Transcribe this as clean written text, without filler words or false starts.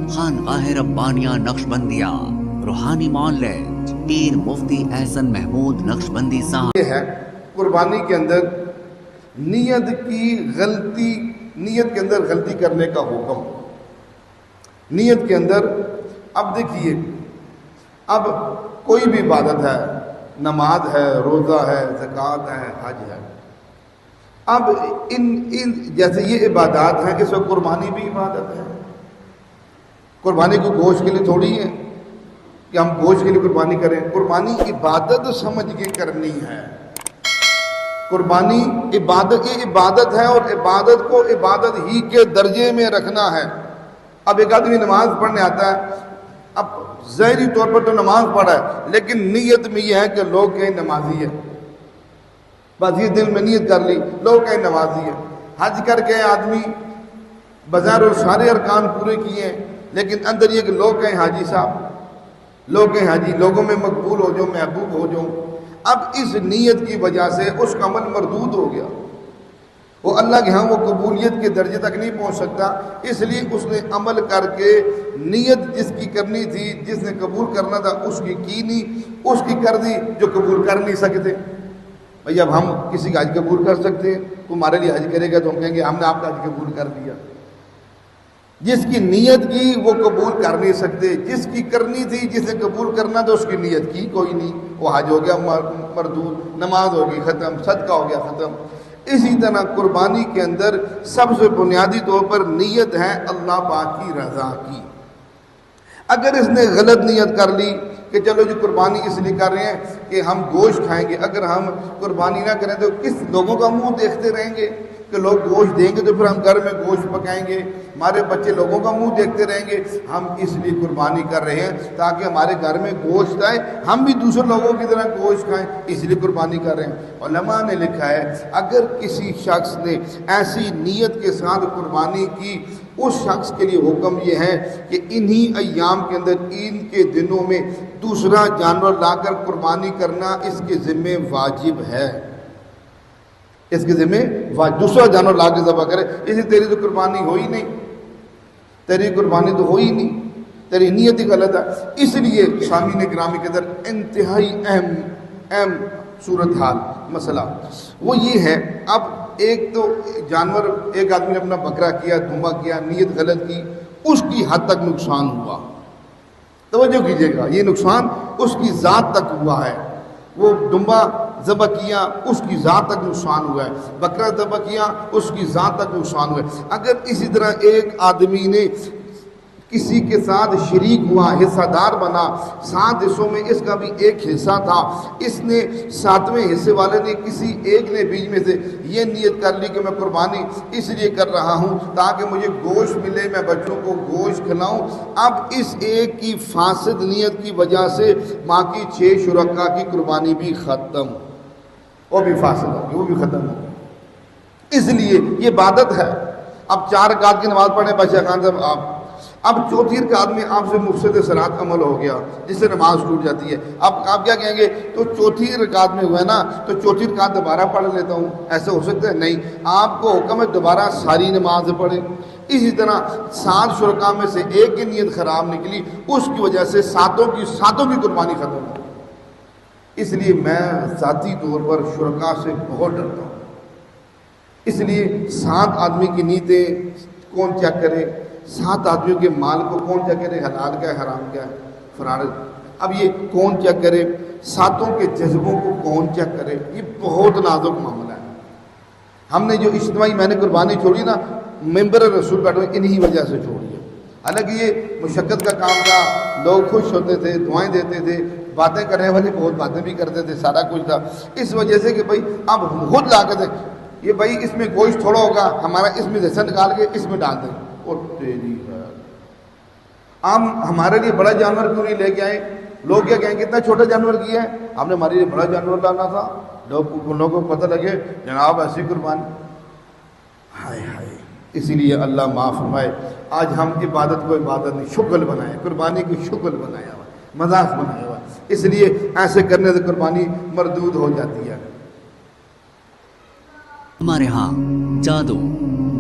خانقاہ ربانیہ نقشبندیہ روحانی مولد پیر مفتی احسن محمود نقشبندی صاحب۔ یہ ہے قربانی کے اندر نیت کے اندر غلطی کرنے کا حکم۔ نیت کے اندر اب دیکھیے، اب کوئی بھی عبادت ہے، نماز ہے، روزہ ہے، زکوٰۃ ہے، حج ہے، اب ان جیسے یہ عبادات ہیں، اس وقت قربانی بھی عبادت ہے۔ قربانی کو گوشت کے لیے تھوڑی ہے کہ ہم گوشت کے لیے قربانی کریں، قربانی عبادت سمجھ کے کرنی ہے۔ قربانی عبادت، یہ عبادت ہے اور عبادت کو عبادت ہی کے درجے میں رکھنا ہے۔ اب ایک آدمی نماز پڑھنے آتا ہے، اب ظاہری طور پر تو نماز پڑھا ہے، لیکن نیت میں یہ ہے کہ لوگ کہیں نمازی ہے، بس یہ دل میں نیت کر لی لوگ کہیں نمازی ہے۔ حج کر کے آدمی بظاہر سارے ارکان پورے کیے ہیں، لیکن اندر یہ کہ لوگ کہیں حاجی صاحب، لوگ کہیں حاجی، لوگوں میں مقبول ہو جاؤں، محبوب ہو جاؤں۔ اب اس نیت کی وجہ سے اس کا عمل مردود ہو گیا، وہ اللہ کے ہاں وہ قبولیت کے درجے تک نہیں پہنچ سکتا، اس لیے اس نے عمل کر کے نیت جس کی کرنی تھی، جس نے قبول کرنا تھا، اس کی نہیں، اس کی کر دی جو قبول کر نہیں سکتے۔ بھئی اب ہم کسی کا حج قبول کر سکتے ہیں، تمہارے لیے حج کرے گا تو ہم کہیں گے ہم نے آپ کا حج قبول کر دیا۔ جس کی نیت کی وہ قبول کر نہیں سکتے، جس کی کرنی تھی، جس نے قبول کرنا تو اس کی نیت کی کوئی نہیں، وہ حج ہو گیا مردود، نماز ہو گئی ختم، صدقہ ہو گیا ختم۔ اسی طرح قربانی کے اندر سب سے بنیادی طور پر نیت ہے اللہ پاک کی رضا کی۔ اگر اس نے غلط نیت کر لی کہ چلو جی قربانی اس لیے کر رہے ہیں کہ ہم گوشت کھائیں گے، اگر ہم قربانی نہ کریں تو کس لوگوں کا منہ دیکھتے رہیں گے کہ لوگ گوشت دیں گے تو پھر ہم گھر میں گوشت پکائیں گے، ہمارے بچے لوگوں کا منہ دیکھتے رہیں گے۔ ہم اس لیے قربانی کر رہے ہیں تاکہ ہمارے گھر میں گوشت آئے، ہم بھی دوسرے لوگوں کی طرح گوشت کھائیں، اس لیے قربانی کر رہے ہیں۔ علماء نے لکھا ہے اگر کسی شخص نے ایسی نیت کے ساتھ قربانی کی، اس شخص کے لیے حکم یہ ہے کہ انہی ایام کے اندر، عید کے دنوں میں دوسرا جانور لا کر قربانی کرنا اس کے ذمہ واجب ہے۔ اس کے ذمہ دوسرا جانور لا کے ذبح کرے، اسی تیری تو قربانی ہو ہی نہیں، تیری قربانی تو ہو ہی نہیں، تیری نیت ہی غلط ہے۔ اس لیے سامعین گرامی کے اندر انتہائی اہم صورتحال مسئلہ وہ یہ ہے، اب ایک تو جانور، ایک آدمی نے اپنا بکرا کیا، دھما کیا، نیت غلط کی، اس کی حد تک نقصان ہوا۔ توجہ کیجئے گا، یہ نقصان اس کی ذات تک ہوا ہے۔ وہ دمبا ذبح کیا، اس کی ذات تک نقصان ہوا ہے، بکرا ذبح کیا، اس کی ذات تک نقصان ہوا ہے۔ اگر اسی طرح ایک آدمی نے کسی کے ساتھ شریک ہوا، حصہ دار بنا، 7 حصوں میں اس کا بھی ایک حصہ تھا، اس نے 7ویں حصے والے نے کسی ایک نے بیچ میں سے یہ نیت کر لی کہ میں قربانی اس لیے کر رہا ہوں تاکہ مجھے گوشت ملے، میں بچوں کو گوشت کھلاؤں۔ اب اس ایک کی فاسد نیت کی وجہ سے باقی 6 شرکا کی قربانی بھی ختم، وہ بھی فاسد ہوگی، وہ بھی ختم ہوگی۔ اس لیے یہ عبادت ہے۔ اب 4 رکعت کی نماز پڑھنے بادشاہ خان صاحب آپ، اب چوتھی رکعت میں آپ سے مفسد صلاۃ عمل ہو گیا جس سے نماز ٹوٹ جاتی ہے۔ اب آپ کیا کہیں گے، تو چوتھی رکعت میں ہوا ہے نا، تو چوتھی رکعت دوبارہ پڑھ لیتا ہوں، ایسا ہو سکتا ہے؟ نہیں، آپ کو حکم ہے دوبارہ ساری نماز پڑھیں۔ اسی طرح 7 شرکا میں سے ایک کی نیت خراب نکلی، اس کی وجہ سے ساتوں کی قربانی ختم ہو۔ اس لیے میں ذاتی طور پر شرکا سے بہت ڈرتا ہوں۔ اس لیے 7 آدمی کی نیتیں کون چیک کرے، 7 آدمیوں کے مال کو کون چیک کرے، حلال کیا ہے، حرام کیا ہے، فرائض، اب یہ کون چیک کرے، 7 کے جذبوں کو کون چیک کرے، یہ بہت نازک معاملہ ہے۔ ہم نے جو اجتماعی میں نے قربانی چھوڑی نا، ممبر رسول بیٹھے انہی وجہ سے چھوڑی ہے۔ حالانکہ یہ مشقت کا کام تھا، لوگ خوش ہوتے تھے، دعائیں دیتے تھے، باتیں کرنے والے بہت باتیں بھی کرتے تھے، سارا کچھ تھا، اس وجہ سے کہ بھائی اب خود لا کے دیکھ یہ بھائی اس میں گوشت تھوڑا ہوگا، ہمارا اس میں حصہ نکال کے اس میں ڈال دیں، اور تیری ہے ہم ہمارے لیے بڑا جانور کیوں نہیں لے کے آئے؟ لوگ کیا کہیں کتنا چھوٹا جانور کیا ہے ہم نے، ہمارے لیے بڑا جانور لانا تھا، لوگوں کو پتہ لگے جناب ایسی قربانی، ہائے ہائے۔ اسی لیے اللہ معاف فرمائے، آج ہم عبادت کو عبادت نہیں شغل بنائے، قربانی کو شغل بنایا ہوا، مذاق بنایا ہوا، اس لیے ایسے کرنے سے قربانی مردود ہو جاتی ہے۔ ہمارے ہاں جادو،